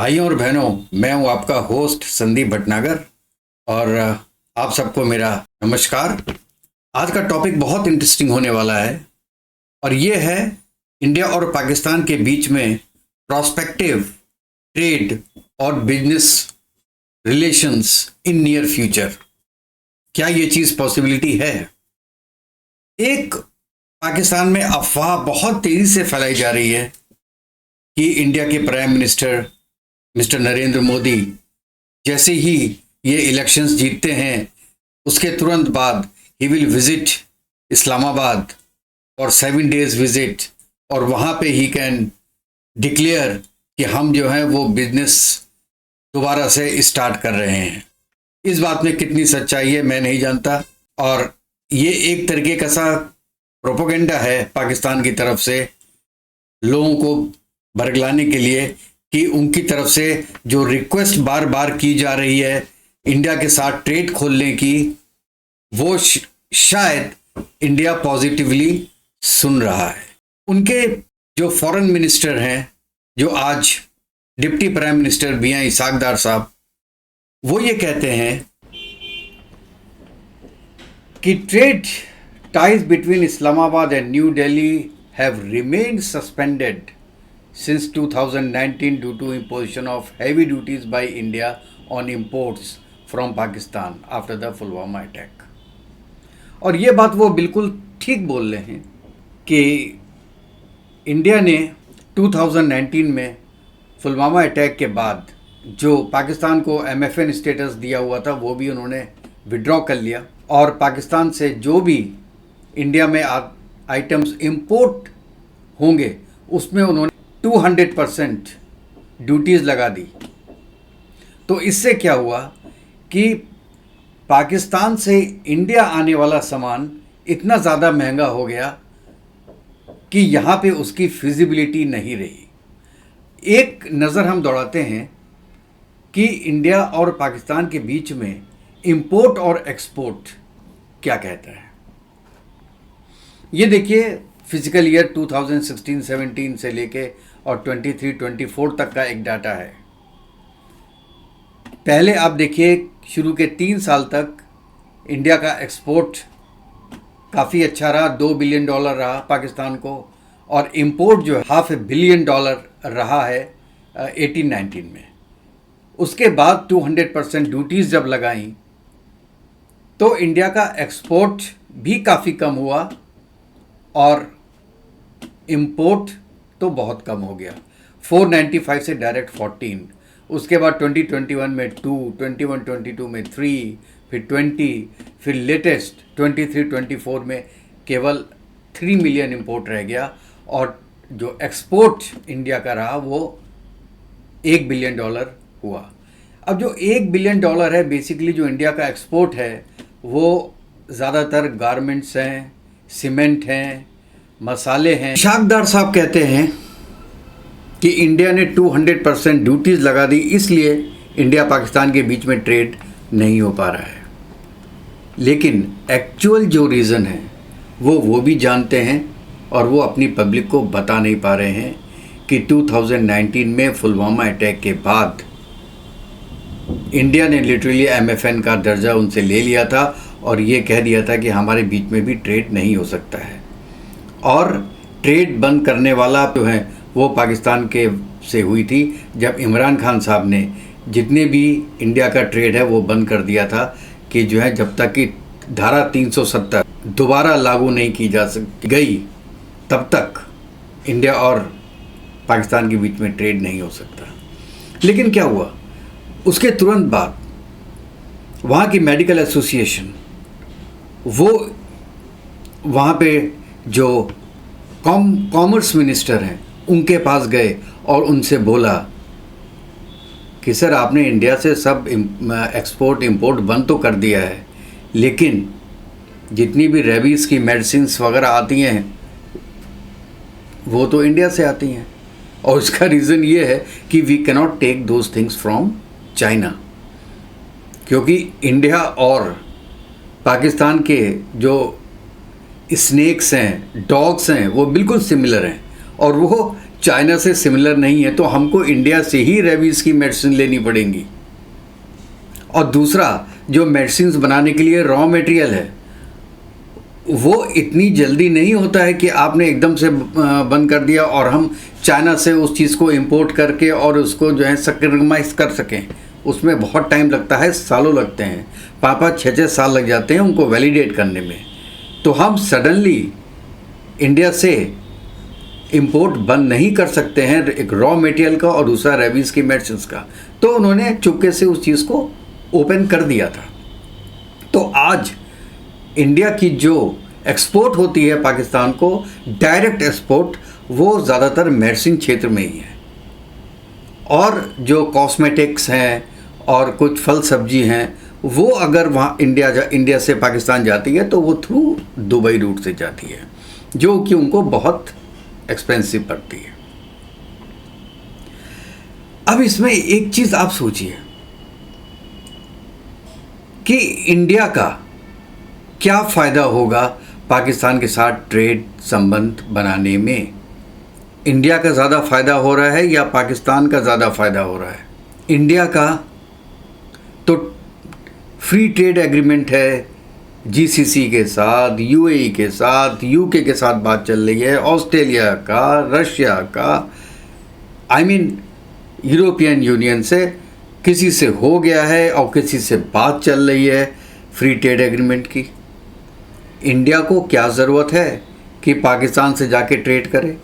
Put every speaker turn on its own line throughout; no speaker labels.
भाइयों और बहनों, मैं हूं आपका होस्ट संदीप भटनागर और आप सबको मेरा नमस्कार। आज का टॉपिक बहुत इंटरेस्टिंग होने वाला है और ये है इंडिया और पाकिस्तान के बीच में प्रोस्पेक्टिव ट्रेड और business relations in near future. क्या ये चीज़ पॉसिबिलिटी है? एक पाकिस्तान में अफवाह बहुत तेज़ी से फैलाई जा रही है कि इंडिया के prime minister mister Narendra Modi जैसे ही ये इलेक्शंस जीतते हैं उसके तुरंत बाद ही विल विजिट इस्लामाबाद और 7 days विजिट, और वहाँ पे ही कैन डिक्लेयर कि हम जो है वो बिजनेस दोबारा से स्टार्ट कर रहे हैं। इस बात में कितनी सच्चाई है मैं नहीं जानता, और ये एक तरीके का सा प्रोपोगेंडा है पाकिस्तान की तरफ से लोगों को बरगलाने के लिए कि उनकी तरफ से जो रिक्वेस्ट बार बार की जा रही है इंडिया के साथ ट्रेड खोलने की, वो शायद इंडिया पॉजिटिवली सुन रहा है। उनके जो फॉरेन मिनिस्टर हैं, जो आज डिप्टी प्राइम मिनिस्टर भी हैं, इसाक डार साहब, वो ये कहते हैं कि trade ties between Islamabad and new Delhi have remained suspended since 2019 due to imposition of heavy duties by India on imports from Pakistan after the Pulwama attack। और ये बात वो बिल्कुल ठीक बोल रहे हैं कि इंडिया ने 2019 में पुलवामा अटैक के बाद जो पाकिस्तान को MFN स्टेटस दिया हुआ था वो भी उन्होंने विड्रॉ कर लिया, और पाकिस्तान से जो भी इंडिया में आइटम्स इंपोर्ट होंगे उसमें उन्होंने 200% ड्यूटीज़ लगा दी। तो इससे क्या हुआ कि पाकिस्तान से इंडिया आने वाला सामान इतना ज़्यादा महंगा हो गया कि यहाँ पे उसकी फिजिबिलिटी नहीं रही। एक नज़र हम दौड़ाते हैं कि इंडिया और पाकिस्तान के बीच में इंपोर्ट और एक्सपोर्ट क्या कहता है। ये देखिए, फिजिकल ईयर 2016-17 से लेके और 23-24 तक का एक डाटा है। पहले आप देखिए, शुरू के 3 साल तक इंडिया का एक्सपोर्ट काफ़ी अच्छा रहा, $2 बिलियन रहा पाकिस्तान को, और इंपोर्ट जो है $500 बिलियन रहा है 18-19 में। उसके बाद 200% ड्यूटीज़ जब लगाई तो इंडिया का एक्सपोर्ट भी काफ़ी कम हुआ और इंपोर्ट तो बहुत कम हो गया, 495 से डायरेक्ट 14। उसके बाद 2021 में 2, 21-22 में 3, फिर 20, फिर लेटेस्ट 23-24 में केवल 3 मिलियन इंपोर्ट रह गया, और जो एक्सपोर्ट इंडिया का रहा वो $1 बिलियन हुआ। अब जो $1 बिलियन है, बेसिकली जो इंडिया का एक्सपोर्ट है वो ज़्यादातर गारमेंट्स हैं, सीमेंट हैं, मसाले हैं। इसाक डार साहब कहते हैं कि इंडिया ने 200% ड्यूटीज़ लगा दी, इसलिए इंडिया पाकिस्तान के बीच में ट्रेड नहीं हो पा रहा है। लेकिन एक्चुअल जो रीज़न है वो भी जानते हैं, और वो अपनी पब्लिक को बता नहीं पा रहे हैं कि 2019 में पुलवामा अटैक के बाद इंडिया ने लिटरली MFN का दर्जा उनसे ले लिया था और ये कह दिया था कि हमारे बीच में भी ट्रेड नहीं हो सकता है। और ट्रेड बंद करने वाला जो है वो पाकिस्तान के से हुई थी जब इमरान खान साहब ने जितने भी इंडिया का ट्रेड है वो बंद कर दिया था कि जो है जब तक कि धारा 370 दोबारा लागू नहीं की जा गई तब तक इंडिया और पाकिस्तान के बीच में ट्रेड नहीं हो सकता। लेकिन क्या हुआ, उसके तुरंत बाद वहाँ की मेडिकल एसोसिएशन वो वहाँ पे जो कॉमर्स मिनिस्टर हैं उनके पास गए और उनसे बोला कि सर, आपने इंडिया से सब एक्सपोर्ट इंपोर्ट बंद तो कर दिया है, लेकिन जितनी भी रेबीज़ की मेडिसिन्स वगैरह आती हैं वो तो इंडिया से आती हैं, और उसका रीज़न ये है कि we cannot take those things from China, क्योंकि इंडिया और पाकिस्तान के जो स्नेक्स हैं, डॉग्स हैं, वो बिल्कुल सिमिलर हैं, और वो चाइना से सिमिलर नहीं है तो हमको इंडिया से ही रेबीज़ की मेडिसिन लेनी पड़ेंगी। और दूसरा, जो मेडिसिन बनाने के लिए रॉ मटेरियल है वो इतनी जल्दी नहीं होता है कि आपने एकदम से बंद कर दिया और हम चाइना से उस चीज़ को इंपोर्ट करके और उसको जो है सक्रिमाइज कर सकें। उसमें बहुत टाइम लगता है, सालों लगते हैं, 5-5, 6-6 साल लग जाते हैं उनको वैलिडेट करने में। तो हम सडनली इंडिया से इंपोर्ट बंद नहीं कर सकते हैं, एक रॉ मटेरियल का और दूसरा रेबीज़ की मेडिसिन का। तो उन्होंने चुपके से उस चीज़ को ओपन कर दिया था। तो आज इंडिया की जो एक्सपोर्ट होती है पाकिस्तान को, डायरेक्ट एक्सपोर्ट, वो ज़्यादातर मेडिसिन क्षेत्र में ही है। और जो कॉस्मेटिक्स हैं और कुछ फल सब्जी हैं वो अगर वहाँ इंडिया से पाकिस्तान जाती है तो वो थ्रू दुबई रूट से जाती है, जो कि उनको बहुत एक्सपेंसिव पड़ती है। अब इसमें एक चीज़ आप सोचिए कि इंडिया का क्या फ़ायदा होगा पाकिस्तान के साथ ट्रेड संबंध बनाने में। इंडिया का ज़्यादा फ़ायदा हो रहा है या पाकिस्तान का ज़्यादा फ़ायदा हो रहा है? इंडिया का तो फ्री ट्रेड एग्रीमेंट है जीसीसी के साथ, यूएई के साथ, यूके के साथ बात चल रही है, ऑस्ट्रेलिया का, रशिया का, यूरोपियन यूनियन से किसी से हो गया है और किसी से बात चल रही है फ्री ट्रेड एग्रीमेंट की। इंडिया को क्या ज़रूरत है कि पाकिस्तान से जाके ट्रेड करे?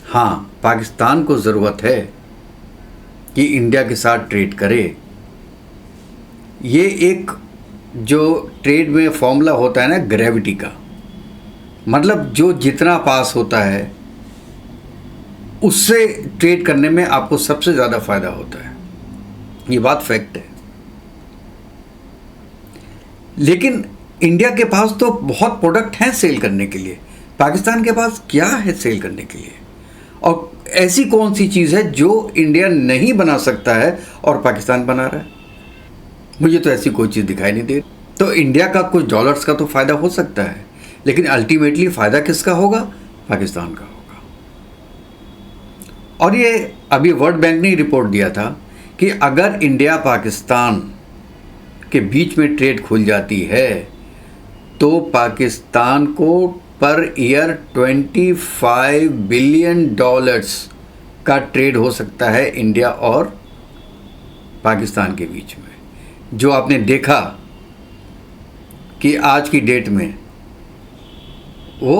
हाँ, पाकिस्तान को ज़रूरत है कि इंडिया के साथ ट्रेड करे। ये एक जो ट्रेड में फॉर्मूला होता है ना ग्रेविटी का, मतलब जो जितना पास होता है उससे ट्रेड करने में आपको सबसे ज़्यादा फ़ायदा होता है। ये बात फैक्ट है। लेकिन इंडिया के पास तो बहुत प्रोडक्ट हैं सेल करने के लिए, पाकिस्तान के पास क्या है सेल करने के लिए? और ऐसी कौन सी चीज़ है जो इंडिया नहीं बना सकता है और पाकिस्तान बना रहा है? मुझे तो ऐसी कोई चीज़ दिखाई नहीं दे रही। तो इंडिया का कुछ डॉलर्स का तो फ़ायदा हो सकता है, लेकिन अल्टीमेटली फ़ायदा किसका होगा? पाकिस्तान का होगा। और ये अभी वर्ल्ड बैंक ने रिपोर्ट दिया था कि अगर इंडिया पाकिस्तान के बीच में ट्रेड खुल जाती है तो पाकिस्तान को पर ईयर $25 बिलियन का ट्रेड हो सकता है इंडिया और पाकिस्तान के बीच में। जो आपने देखा कि आज की डेट में वो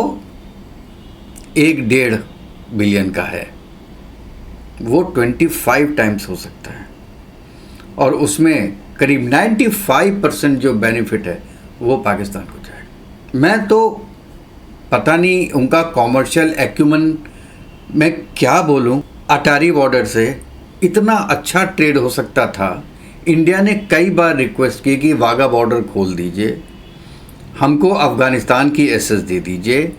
1.5 बिलियन का है, वो 25 टाइम्स हो सकता है। और उसमें करीब 95% जो बेनिफिट है वो पाकिस्तान को जाएगा। मैं तो पता नहीं उनका कॉमर्शियल एक्यूमन मैं क्या बोलूं, अटारी बॉर्डर से इतना अच्छा ट्रेड हो सकता था। इंडिया ने कई बार रिक्वेस्ट की कि वाघा बॉर्डर खोल दीजिए, हमको अफ़गानिस्तान की एसेस दे दीजिए।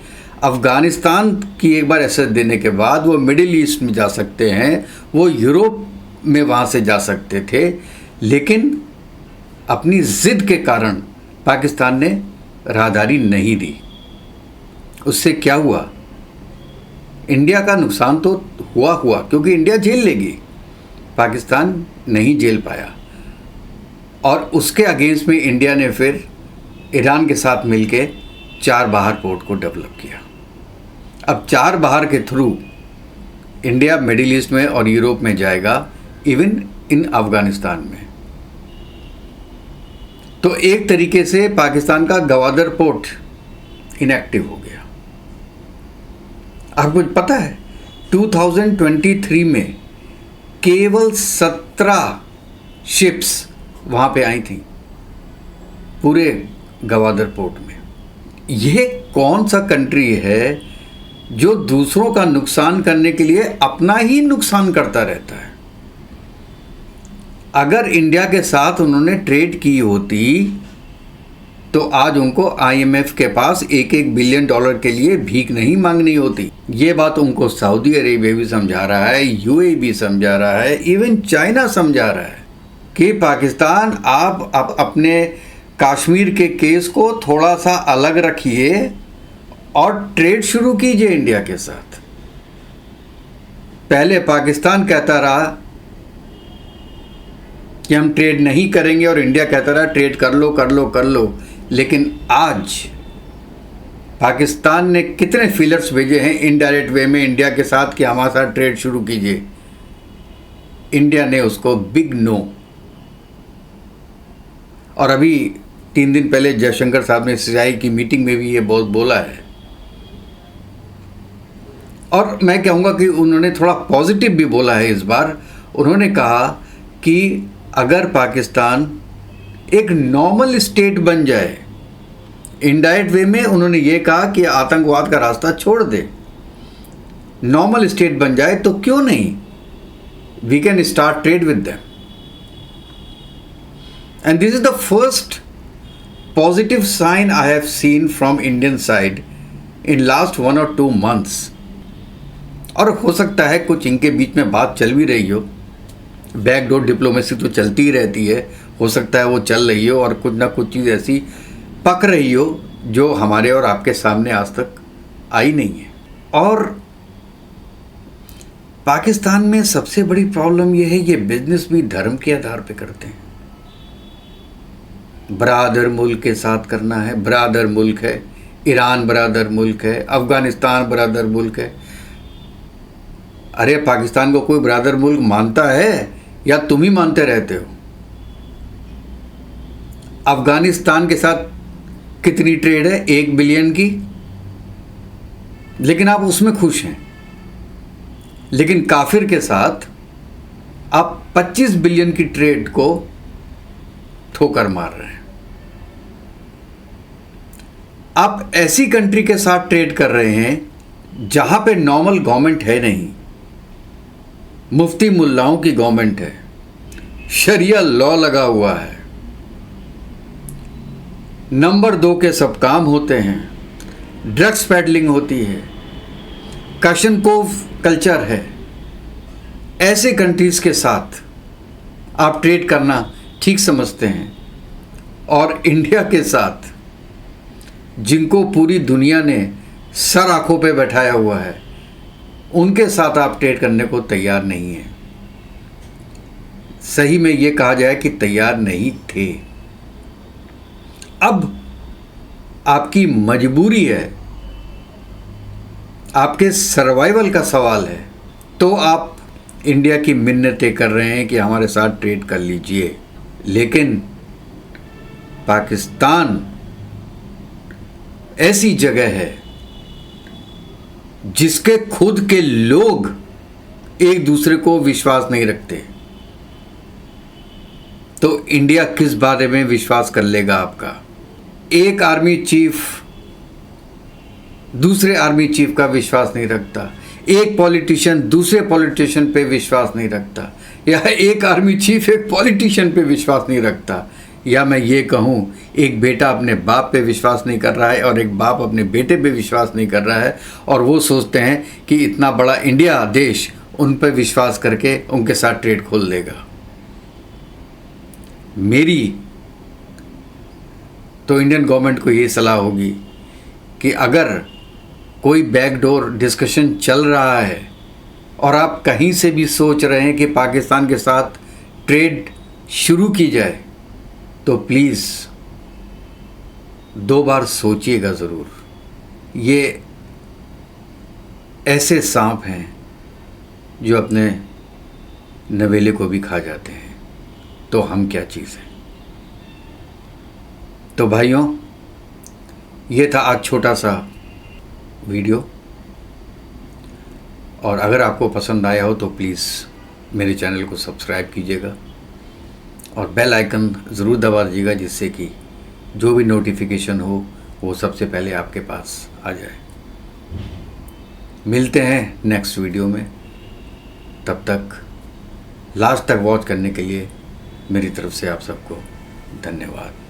अफ़गानिस्तान की एक बार एसेस देने के बाद वो मिडिल ईस्ट में जा सकते हैं, वो यूरोप में वहाँ से जा सकते थे। लेकिन अपनी ज़िद के कारण पाकिस्तान ने राहदारी नहीं दी। उससे क्या हुआ? इंडिया का नुकसान तो हुआ क्योंकि इंडिया झेल लेगी, पाकिस्तान नहीं झेल पाया। और उसके अगेंस्ट में इंडिया ने फिर ईरान के साथ मिलके 4 बाहर पोर्ट को डेवलप किया। अब 4 बाहर के थ्रू इंडिया मिडिल ईस्ट में और यूरोप में जाएगा, इवन इन अफ़गानिस्तान में। तो एक तरीके से पाकिस्तान का गवादर पोर्ट इनएक्टिव हो गया। आपको पता है 2023 में केवल 17 शिप्स वहाँ पे आई थी पूरे गवादर पोर्ट में। यह कौन सा कंट्री है जो दूसरों का नुकसान करने के लिए अपना ही नुकसान करता रहता है? अगर इंडिया के साथ उन्होंने ट्रेड की होती तो आज उनको IMF के पास $1 बिलियन के लिए भीख नहीं मांगनी होती। ये बात उनको सऊदी अरेबिया भी समझा रहा है, UAE भी समझा रहा है, इवन चाइना समझा रहा है कि पाकिस्तान आप अपने कश्मीर के केस को थोड़ा सा अलग रखिए और ट्रेड शुरू कीजिए इंडिया के साथ। पहले पाकिस्तान कहता रहा कि हम ट्रेड नहीं करेंगे और इंडिया कहता रहा ट्रेड कर लो कर लो कर लो, लेकिन आज पाकिस्तान ने कितने फीलर्स भेजे हैं इनडायरेक्ट वे में इंडिया के साथ कि हमारे साथ ट्रेड शुरू कीजिए। इंडिया ने उसको बिग नो। और अभी 3 दिन पहले जयशंकर साहब ने सीआई की मीटिंग में भी ये बहुत बोला है। और मैं कहूँगा कि उन्होंने थोड़ा पॉजिटिव भी बोला है इस बार। उन्होंने कहा कि अगर पाकिस्तान एक नॉर्मल स्टेट बन जाए, इनडायरेक्ट वे में उन्होंने ये कहा कि आतंकवाद का रास्ता छोड़ दे, नॉर्मल स्टेट बन जाए तो क्यों नहीं, we can start trade with them. And this is the first positive sign I have seen from Indian side in last 1 or 2 months। और हो सकता है कुछ इनके बीच में बात चल भी रही हो, बैकडोर डिप्लोमेसी तो चलती ही रहती है, हो सकता है वो चल रही हो और कुछ ना कुछ चीज़ ऐसी पक रही हो जो हमारे और आपके सामने आज तक आई नहीं है। और पाकिस्तान में सबसे बड़ी प्रॉब्लम ये है, ये बिजनेस भी धर्म के आधार पे करते हैं। बरादर मुल्क के साथ करना है, बरादर मुल्क है, ईरान बरादर मुल्क है, अफगानिस्तान बरादर मुल्क है। अरे पाकिस्तान को कोई बरादर मुल्क मानता है या तुम ही मानते रहते हो? अफगानिस्तान के साथ कितनी ट्रेड है? 1 बिलियन की, लेकिन आप उसमें खुश हैं। लेकिन काफिर के साथ आप 25 बिलियन की ट्रेड को ठोकर मार रहे हैं। आप ऐसी कंट्री के साथ ट्रेड कर रहे हैं जहां पे नॉर्मल गवर्नमेंट है नहीं, मुफ्ती मुल्लाओं की गवर्नमेंट है, शरिया लॉ लगा हुआ है, नंबर 2 के सब काम होते हैं, ड्रग्स पेडलिंग होती है, कशनकोव कल्चर है। ऐसे कंट्रीज के साथ आप ट्रेड करना ठीक समझते हैं। और इंडिया के साथ जिनको पूरी दुनिया ने सर आंखों पे बैठाया हुआ है, उनके साथ आप ट्रेड करने को तैयार नहीं हैं। सही में ये कहा जाए कि तैयार नहीं थे। अब आपकी मजबूरी है, आपके सर्वाइवल का सवाल है, तो आप इंडिया की मिन्नतें कर रहे हैं कि हमारे साथ ट्रेड कर लीजिए। लेकिन पाकिस्तान ऐसी जगह है जिसके खुद के लोग एक दूसरे को विश्वास नहीं रखते, तो इंडिया किस बारे में विश्वास कर लेगा आपका? एक आर्मी चीफ दूसरे आर्मी चीफ का विश्वास नहीं रखता, एक पॉलिटिशियन दूसरे पॉलिटिशियन पे विश्वास नहीं रखता, या एक आर्मी चीफ एक पॉलिटिशियन पे विश्वास नहीं रखता, या मैं ये कहूँ एक बेटा अपने बाप पे विश्वास नहीं कर रहा है और एक बाप अपने बेटे पे विश्वास नहीं कर रहा है, और वो सोचते हैं कि इतना बड़ा इंडिया देश उन पे विश्वास करके उनके साथ ट्रेड खोल लेगा। मेरी तो इंडियन गवर्नमेंट को ये सलाह होगी कि अगर कोई बैकडोर डिस्कशन चल रहा है और आप कहीं से भी सोच रहे हैं कि पाकिस्तान के साथ ट्रेड शुरू की जाए, तो प्लीज़ 2 बार सोचिएगा ज़रूर। ये ऐसे सांप हैं जो अपने नवेले को भी खा जाते हैं, तो हम क्या चीज़ हैं। तो भाइयों, ये था आज छोटा सा वीडियो, और अगर आपको पसंद आया हो तो प्लीज़ मेरे चैनल को सब्सक्राइब कीजिएगा और बेल आइकन ज़रूर दबा दीजिएगा, जिससे कि जो भी नोटिफिकेशन हो वो सबसे पहले आपके पास आ जाए। मिलते हैं नेक्स्ट वीडियो में, तब तक लास्ट तक वॉच करने के लिए मेरी तरफ से आप सबको धन्यवाद।